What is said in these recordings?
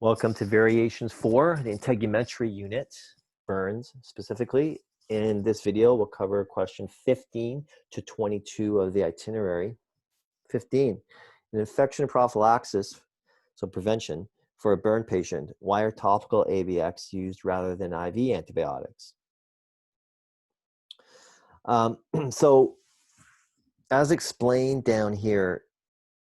Welcome to Variations 4, the integumentary unit, burns specifically. In this video, we'll cover question 15 to 22 of the itinerary. 15, an infection prophylaxis, so prevention, for a burn patient. Why are topical AVX used rather than IV antibiotics? So, as explained down here,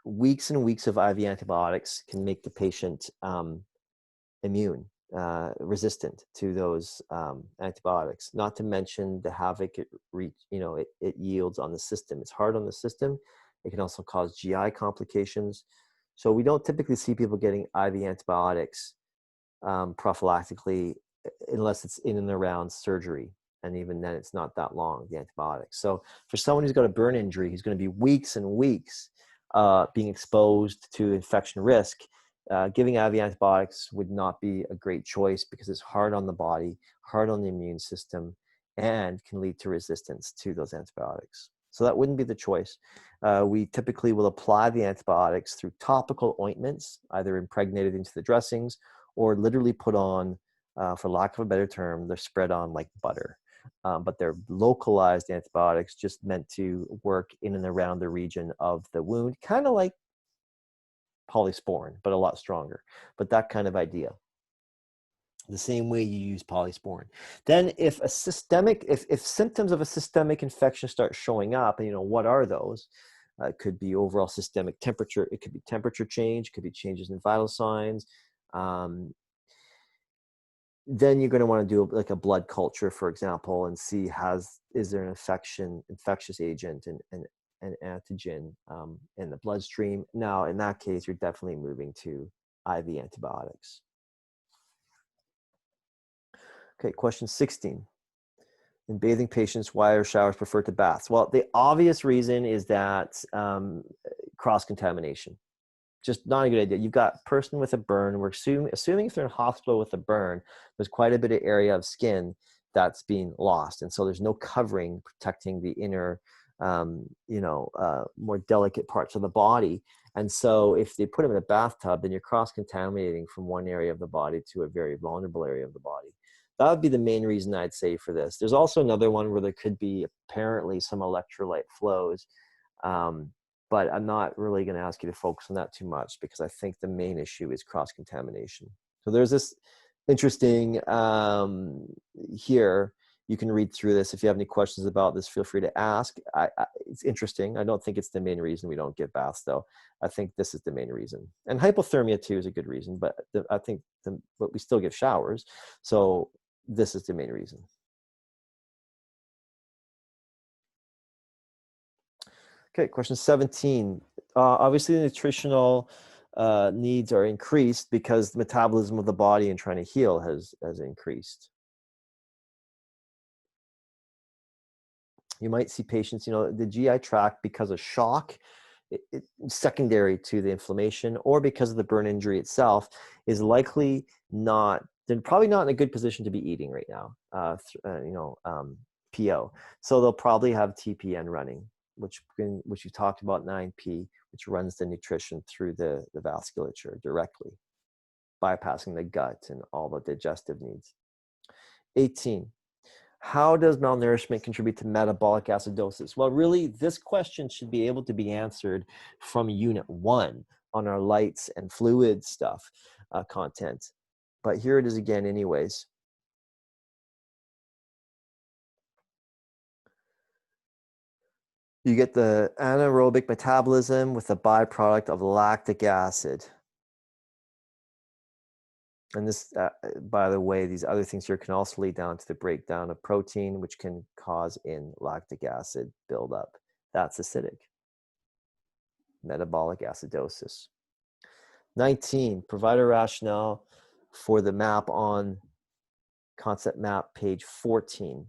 weeks and weeks of IV antibiotics can make the patient immune, resistant to those antibiotics. Not to mention the havoc it yields on the system. It's hard on the system. It can also cause GI complications. So we don't typically see people getting IV antibiotics prophylactically unless it's in and around surgery. And even then, it's not that long, the antibiotics. So for someone who's got a burn injury, he's going to be weeks and weeks being exposed to infection risk. Giving IV antibiotics would not be a great choice because it's hard on the body, hard on the immune system, and can lead to resistance to those antibiotics. So that wouldn't be the choice. We typically will apply the antibiotics through topical ointments, either impregnated into the dressings or literally put on, for lack of a better term, they're spread on like butter. But they're localized antibiotics just meant to work in and around the region of the wound, kind of like polysporin, but a lot stronger. But that kind of idea. The same way you use polysporin. Then if a systemic, if symptoms of a systemic infection start showing up, and what are those? It could be overall systemic temperature. It could be temperature change. It could be changes in vital signs. Then you're going to want to do like a blood culture, for example, and see is there an infectious agent and an antigen in the bloodstream. Now, in that case, you're definitely moving to IV antibiotics. Okay, question 16. In bathing patients, why are showers preferred to baths? Well, the obvious reason is that cross-contamination. Just not a good idea. You've got a person with a burn. We're assuming if they're in hospital with a burn, there's quite a bit of area of skin that's being lost. And so there's no covering protecting the inner, more delicate parts of the body. And so if they put them in a bathtub, then you're cross-contaminating from one area of the body to a very vulnerable area of the body. That would be the main reason I'd say for this. There's also another one where there could be apparently some electrolyte flows. But I'm not really going to ask you to focus on that too much because I think the main issue is cross-contamination. So there's this interesting here. You can read through this. If you have any questions about this, feel free to ask. It's interesting. I don't think it's the main reason we don't get baths, though. I think this is the main reason. And hypothermia, too, is a good reason. But I think but we still give showers. So this is the main reason. Okay, question 17. Obviously, the nutritional needs are increased because the metabolism of the body and trying to heal has increased. You might see patients, the GI tract, because of shock, secondary to the inflammation, or because of the burn injury itself, is likely they're probably not in a good position to be eating right now, PO. So they'll probably have TPN running, which you talked about, 9P, which runs the nutrition through the vasculature directly, bypassing the gut and all the digestive needs. 18, how does malnourishment contribute to metabolic acidosis? Well, really, this question should be able to be answered from Unit 1 on our lights and fluid stuff content. But here it is again anyways. You get the anaerobic metabolism with a byproduct of lactic acid. And this, by the way, these other things here can also lead down to the breakdown of protein, which can cause in lactic acid buildup. That's acidic. Metabolic acidosis. 19, provide a rationale for the map on concept map, page 14.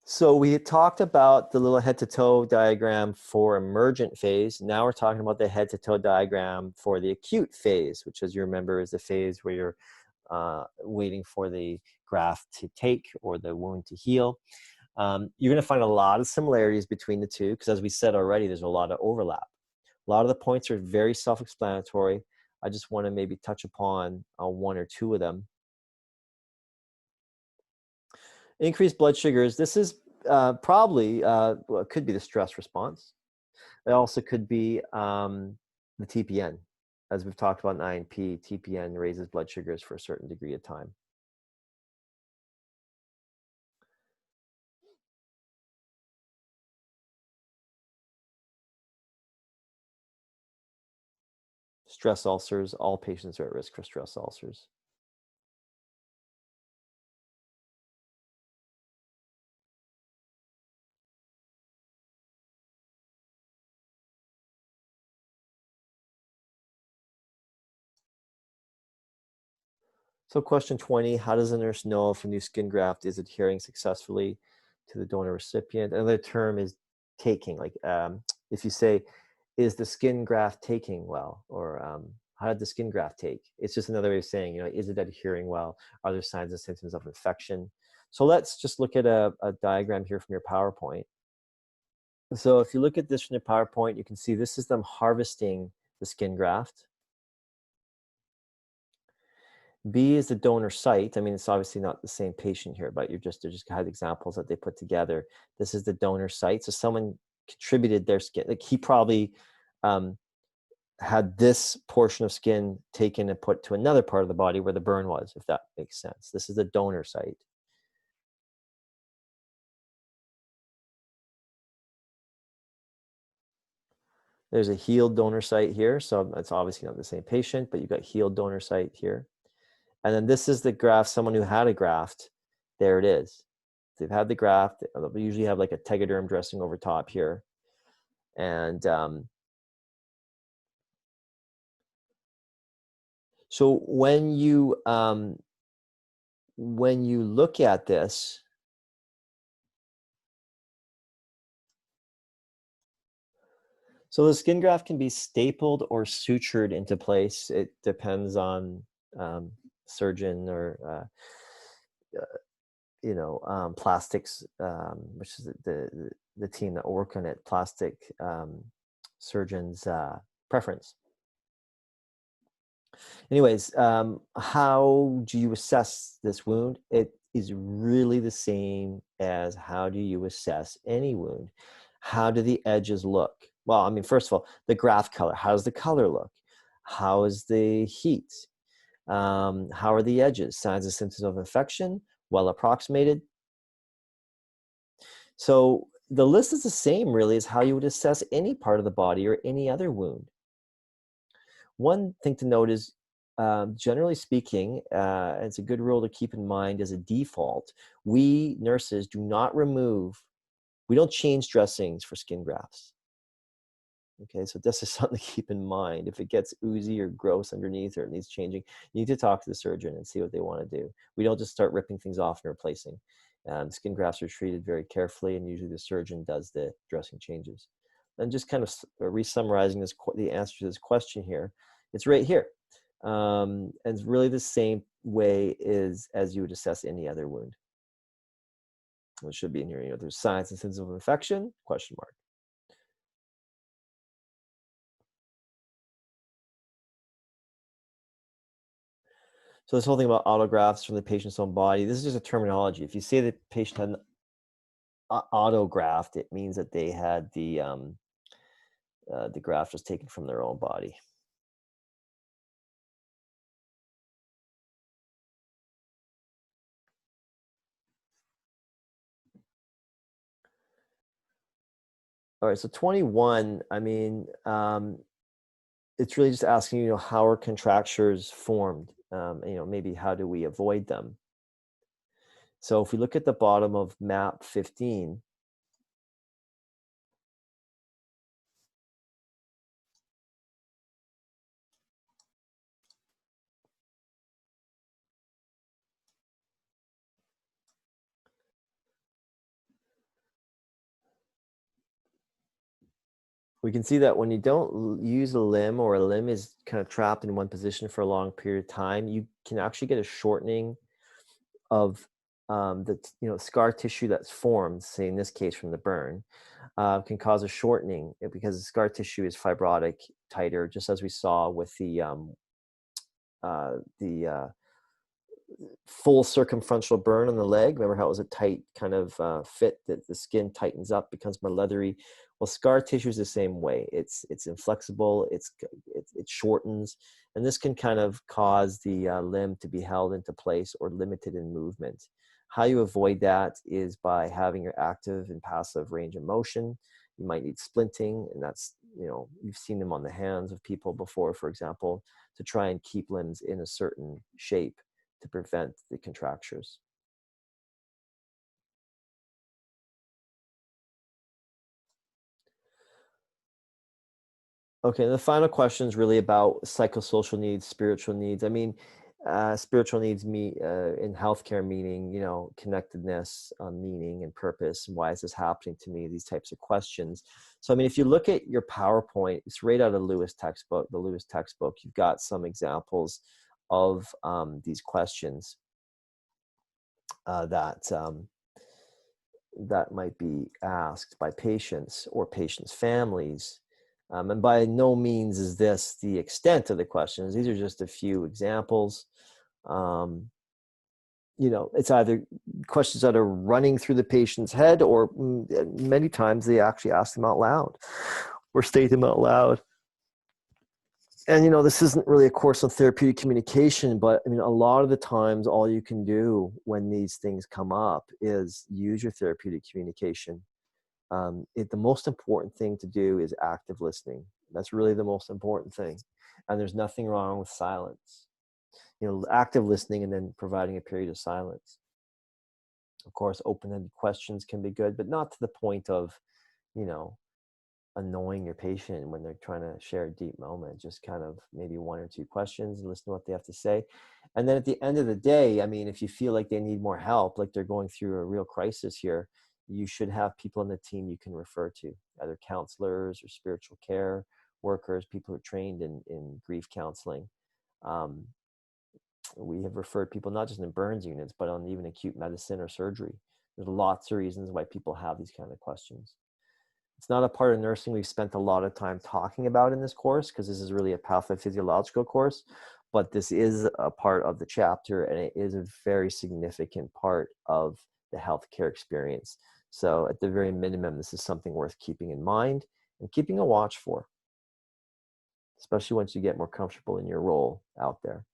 So we had talked about the little head-to-toe diagram for emergent phase. Now we're talking about the head-to-toe diagram for the acute phase, which, as you remember, is the phase where you're waiting for the graft to take or the wound to heal. You're going to find a lot of similarities between the two because, as we said already, there's a lot of overlap. A lot of the points are very self-explanatory. I just want to maybe touch upon one or two of them. Increased blood sugars. This is probably, well, it could be the stress response. It also could be the TPN. As we've talked about in INP, TPN raises blood sugars for a certain degree of time. Stress ulcers. All patients are at risk for stress ulcers. So question 20, how does a nurse know if a new skin graft is adhering successfully to the donor recipient? Another term is taking, like if you say, is the skin graft taking well? Or how did the skin graft take? It's just another way of saying, is it adhering well? Are there signs and symptoms of infection? So let's just look at a diagram here from your PowerPoint. So if you look at this from your PowerPoint, you can see this is them harvesting the skin graft. B is the donor site. I mean, it's obviously not the same patient here, but they're just had examples that they put together. This is the donor site. So someone contributed their skin. Like he probably had this portion of skin taken and put to another part of the body where the burn was, if that makes sense. This is the donor site. There's a healed donor site here. So it's obviously not the same patient, but you've got healed donor site here. And then this is the graft, someone who had a graft. There it is. They've had the graft. They'll usually have like a tegaderm dressing over top here. And so when you look at this, so the skin graft can be stapled or sutured into place. It depends on surgeon or plastics, which is the team that work on it, plastic surgeon's preference. Anyways, how do you assess this wound? It is really the same as how do you assess any wound. How do the edges look? Well, I mean, first of all, the graft color. How does the color look? How is the heat? How are the edges? Signs and symptoms of infection? Well approximated. So the list is the same, really, as how you would assess any part of the body or any other wound. One thing to note is, generally speaking, it's a good rule to keep in mind as a default, we nurses do not remove, we don't change dressings for skin grafts. Okay, so this is something to keep in mind. If it gets oozy or gross underneath or it needs changing, you need to talk to the surgeon and see what they want to do. We don't just start ripping things off and replacing. Skin grafts are treated very carefully, and usually the surgeon does the dressing changes. And just kind of re-summarizing the answer to this question here, it's right here. And it's really the same way as you would assess any other wound. It should be in here. There's signs and symptoms of infection, question mark. So this whole thing about autografts from the patient's own body, this is just a terminology. If you say the patient had an autograft, it means that they had the graft was taken from their own body. All right, so 21, I mean, it's really just asking, how are contractures formed? Maybe how do we avoid them? So if we look at the bottom of map 15, we can see that when you don't use a limb, or a limb is kind of trapped in one position for a long period of time, you can actually get a shortening of the scar tissue that's formed, say in this case from the burn. can cause a shortening because the scar tissue is fibrotic, tighter, just as we saw with the full circumferential burn on the leg. Remember how it was a tight kind of fit that the skin tightens up, becomes more leathery. Well, scar tissue is the same way. It's inflexible. It shortens, and this can kind of cause the limb to be held into place or limited in movement. How you avoid that is by having your active and passive range of motion. You might need splinting, and that's, you've seen them on the hands of people before, for example, to try and keep limbs in a certain shape to prevent the contractures. Okay, the final question is really about psychosocial needs, spiritual needs. I mean, spiritual needs in healthcare, meaning, connectedness, meaning and purpose, and why is this happening to me? These types of questions. So, I mean, if you look at your PowerPoint, it's right out of Lewis textbook, the Lewis textbook. You've got some examples of these questions that might be asked by patients or patients' families. And by no means is this the extent of the questions. These are just a few examples. It's either questions that are running through the patient's head, or many times they actually ask them out loud or state them out loud. And, this isn't really a course on therapeutic communication, but I mean, a lot of the times all you can do when these things come up is use your therapeutic communication. The most important thing to do is active listening. That's really the most important thing. And there's nothing wrong with silence. Active listening and then providing a period of silence. Of course, open-ended questions can be good, but not to the point of, annoying your patient when they're trying to share a deep moment. Just kind of maybe one or two questions and listen to what they have to say. And then at the end of the day, I mean, if you feel like they need more help, like they're going through a real crisis here, you should have people on the team you can refer to, either counselors or spiritual care workers, people who are trained in grief counseling. We have referred people not just in burns units, but on even acute medicine or surgery. There's lots of reasons why people have these kind of questions. It's not a part of nursing we've spent a lot of time talking about in this course, because this is really a pathophysiological course, but this is a part of the chapter, and it is a very significant part of the healthcare experience. So at the very minimum, this is something worth keeping in mind and keeping a watch for, especially once you get more comfortable in your role out there.